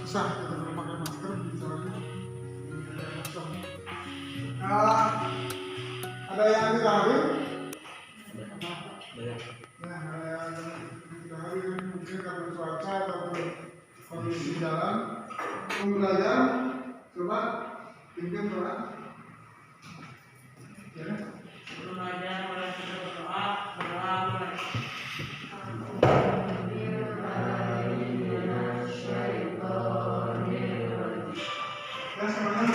susah kita pakai masker misalnya. Ada yang ditarik? Nah, ada yang ditarik mungkin karena cuaca atau kondisi jalan. Belajar, coba tinggal coba. Ya. Belajar mulai berdoa mulai. Ya, semuanya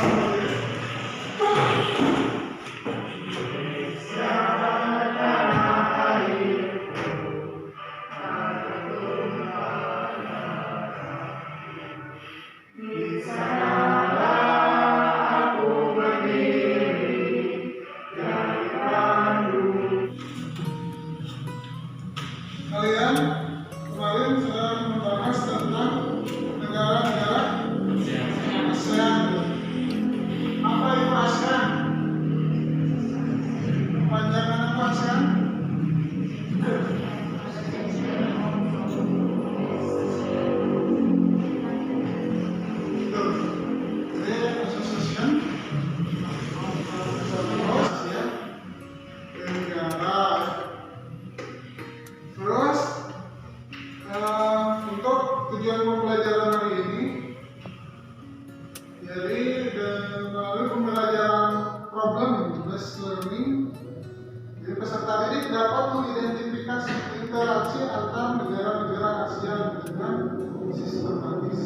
kalian kemarin sedang membahas tentang negara-negara ASEAN. Apa itu ASEAN? Panjangan apa ASEAN? Betul. Jadi Association of Asia Tenggara. Terus untuk tujuan pembelajaran hari ini, jadi melalui pembelajaran problem based learning, jadi peserta didik dapat mengidentifikasi interaksi antar negara-negara ASEAN dengan sistematis.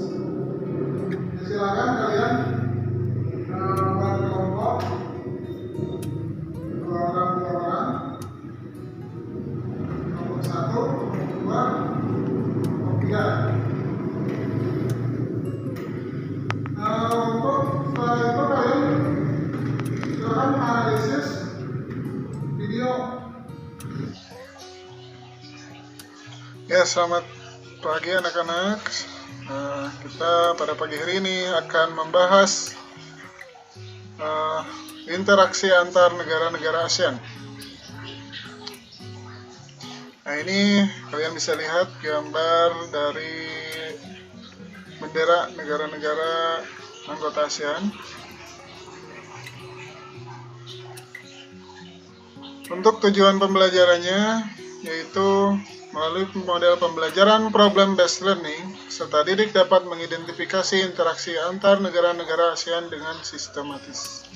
Jadi silakan kalian buat kelompok 2 orang 2 orang. Kelompok 1, 2, kelompok 3. Untuk setelah itu kalian silakan analisis video. Ya, selamat pagi anak-anak. Kita pada pagi hari ini akan membahas interaksi antar negara-negara ASEAN. Nah, ini kalian bisa lihat gambar dari bendera negara-negara anggota ASEAN. Untuk tujuan pembelajarannya yaitu melalui model pembelajaran problem based learning, peserta didik dapat mengidentifikasi interaksi antar negara-negara ASEAN dengan sistematis.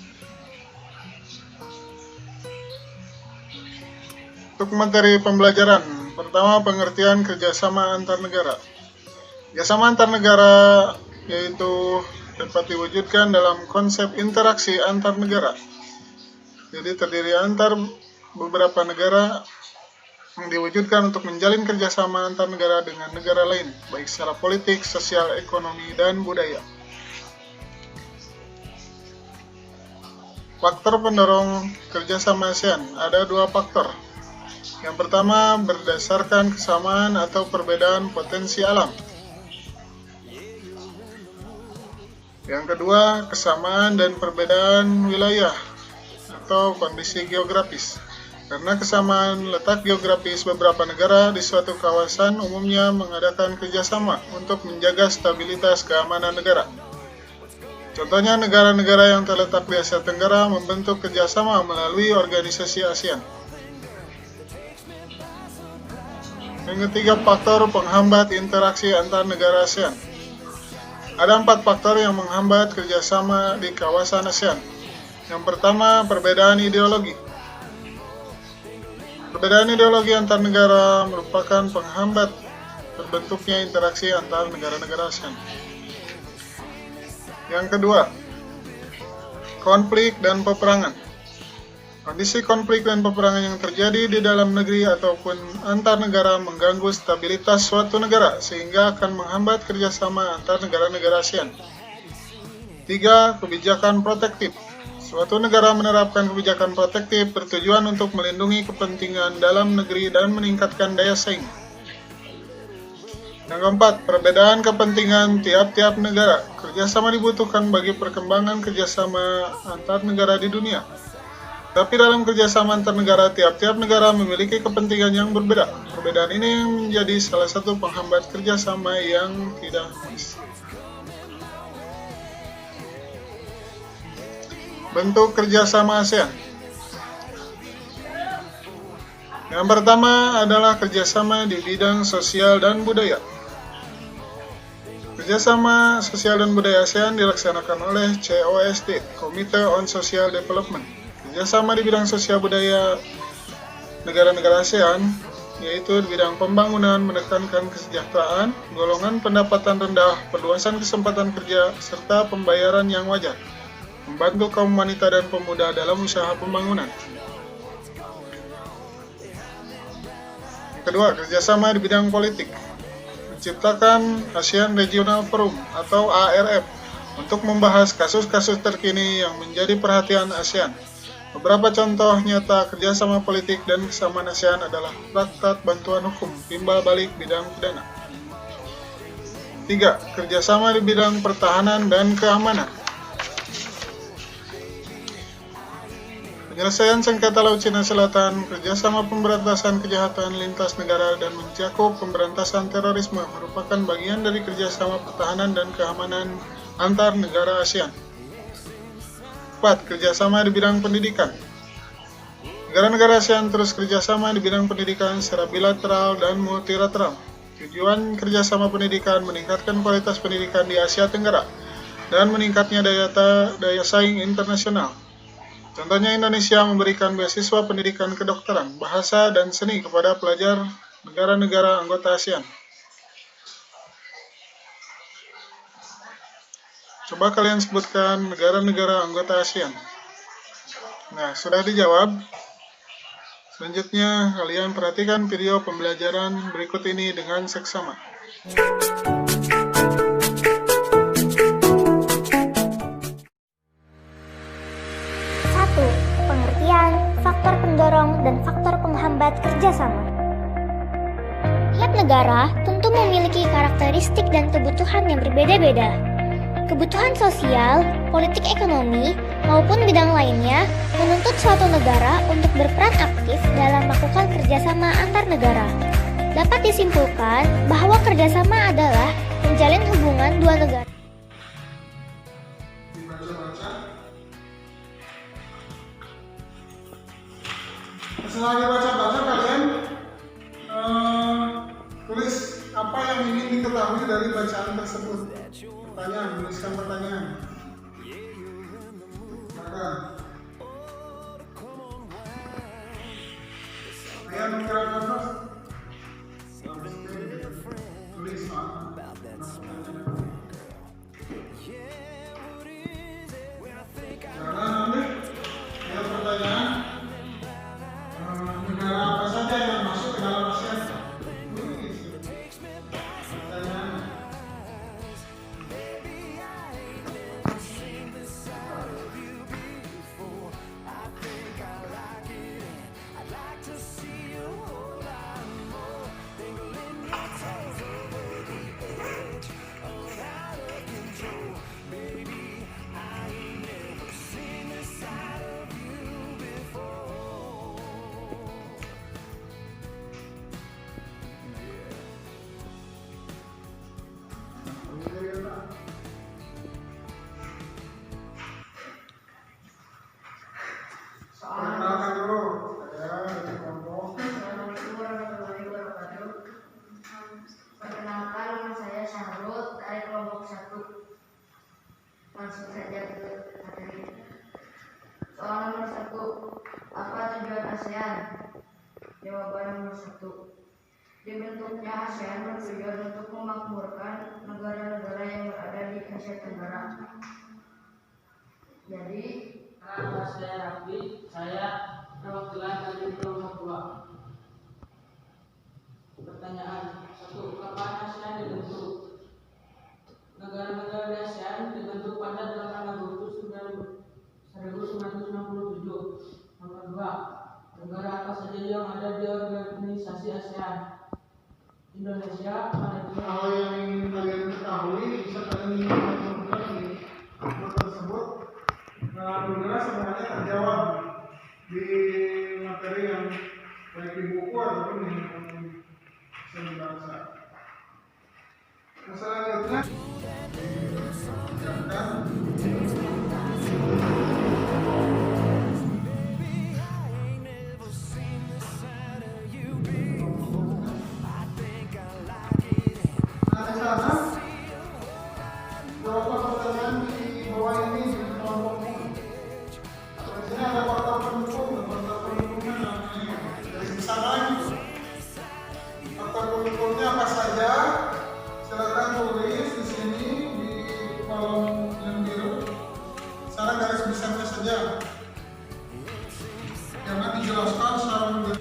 Untuk materi pembelajaran, pertama pengertian kerjasama antar negara. Kerjasama antar negara yaitu dapat diwujudkan dalam konsep interaksi antar negara. Jadi terdiri antar beberapa negara yang diwujudkan untuk menjalin kerjasama antar negara dengan negara lain, baik secara politik, sosial, ekonomi, dan budaya. Faktor pendorong kerjasama ASEAN, ada 2 faktor. Yang pertama, berdasarkan kesamaan atau perbedaan potensi alam. Yang kedua, kesamaan dan perbedaan wilayah atau kondisi geografis. Karena kesamaan letak geografis beberapa negara di suatu kawasan umumnya mengadakan kerjasama untuk menjaga stabilitas keamanan negara. Contohnya negara-negara yang terletak di Asia Tenggara membentuk kerjasama melalui organisasi ASEAN. Yang ketiga, faktor penghambat interaksi antar negara ASEAN. Ada 4 faktor yang menghambat kerjasama di kawasan ASEAN. Yang pertama, perbedaan ideologi. Perbedaan ideologi antar negara merupakan penghambat terbentuknya interaksi antar negara-negara ASEAN. Yang kedua, konflik dan peperangan. Kondisi konflik dan peperangan yang terjadi di dalam negeri ataupun antar negara mengganggu stabilitas suatu negara sehingga akan menghambat kerjasama antar negara-negara ASEAN. 3. Kebijakan protektif. Suatu negara menerapkan kebijakan protektif bertujuan untuk melindungi kepentingan dalam negeri dan meningkatkan daya saing. Yang keempat, perbedaan kepentingan tiap-tiap negara. Kerjasama dibutuhkan bagi perkembangan kerjasama antar negara di dunia. Tapi dalam kerjasama antar negara, tiap-tiap negara memiliki kepentingan yang berbeda. Perbedaan ini menjadi salah satu penghambat kerjasama yang tidak harmonis. bentuk kerjasama ASEAN. Yang pertama adalah kerjasama di bidang sosial dan budaya. Kerjasama sosial dan budaya ASEAN dilaksanakan oleh COSD, Committee on Social Development. Kerjasama di bidang sosial budaya negara-negara ASEAN, yaitu di bidang pembangunan, menekankan kesejahteraan, golongan pendapatan rendah, perluasan kesempatan kerja, serta pembayaran yang wajar, membantu kaum wanita dan pemuda dalam usaha pembangunan. Kedua, kerjasama di bidang politik. Menciptakan ASEAN Regional Forum atau ARF untuk membahas kasus-kasus terkini yang menjadi perhatian ASEAN. Beberapa contoh nyata kerjasama politik dan kesamaan ASEAN adalah Traktat Bantuan Hukum Timbal Balik Bidang Pidana. 3. Kerjasama di bidang pertahanan dan keamanan. Penyelesaian sengketa Laut Cina Selatan, kerjasama pemberantasan kejahatan lintas negara dan mencakup pemberantasan terorisme merupakan bagian dari kerjasama pertahanan dan keamanan antar negara ASEAN. 4. Kerjasama di bidang pendidikan. Negara-negara ASEAN terus kerjasama di bidang pendidikan secara bilateral dan multilateral. Tujuan kerjasama pendidikan meningkatkan kualitas pendidikan di Asia Tenggara dan meningkatnya daya saing internasional. Contohnya Indonesia memberikan beasiswa pendidikan kedokteran, bahasa, dan seni kepada pelajar negara-negara anggota ASEAN. Coba kalian sebutkan negara-negara anggota ASEAN. Nah, sudah dijawab. Selanjutnya, kalian perhatikan video pembelajaran berikut ini dengan seksama. Faktor pendorong dan faktor penghambat kerjasama. Tiap negara tentu memiliki karakteristik dan kebutuhan yang berbeda-beda. Kebutuhan sosial, politik ekonomi, maupun bidang lainnya menuntut suatu negara untuk berperan aktif dalam melakukan kerjasama antar negara. Dapat disimpulkan bahwa kerjasama adalah menjalin hubungan dua negara. Setelah dibaca-baca, kalian tulis apa yang ingin diketahui dari bacaan tersebut. Pertanyaan, tuliskan pertanyaan. Silakan. Ayo mengerjakan apa? Tulis Jangan ambil. Ayo pertanyaan. Negara apa saja yang masuk ke dalam ASEAN? Pertanyaan. Perkenalkan dulu. Perkenalkan, nama saya Syahrul dari kelompok 1. Langsung saja ke materi. Soal nomor 1. Apa tujuan ASEAN? Jawaban nomor 1. Dibentuknya ASEAN bertujuan untuk memakmurkan negara-negara yang berada di Asia Tenggara. Jadi, Nama saya Raffi, saya perwakilan dari kelompok 2. Pertanyaan 1. Kapan ASEAN dibentuk? Negara-negara di ASEAN dibentuk pada 8 Agustus 1967. Nomor 2. Negara apa saja yang ada di organisasi ASEAN? Indonesia, Malaysia. Hal yang ingin kalian ketahui bisa kalian lihat di buku tersebut. Alhamdulillah sebenarnya terjawab di materi yang baik di buku ataupun di seni bahasa. Selanjutnya, sini ada faktor pendukung, faktor pendukungnya namanya dari sana gitu. Faktor pendukungnya apa saja? Silakan tulis di sini di kolom yang biru. Sana garis besarnya saja. Jangan dijelaskan secara mendalam.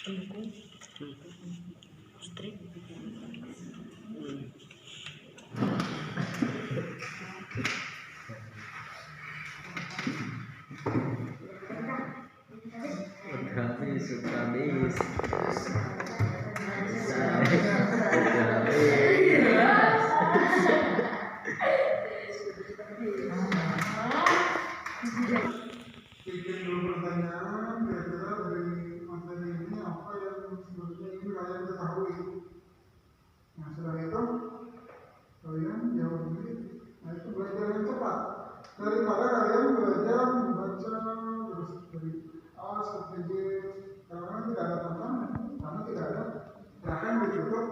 Habis. Bikin dulu pertanyaan, kira-kira dari materi ini apa yang sebenarnya ingin kalian ketahui. Nah setelah itu kalian jawab sendiri. Nah itu belajar yang cepat daripada kalian belajar membaca terus dari A sampai J, karena tidak ada tantangan, karena tidak ada gerakan ditutup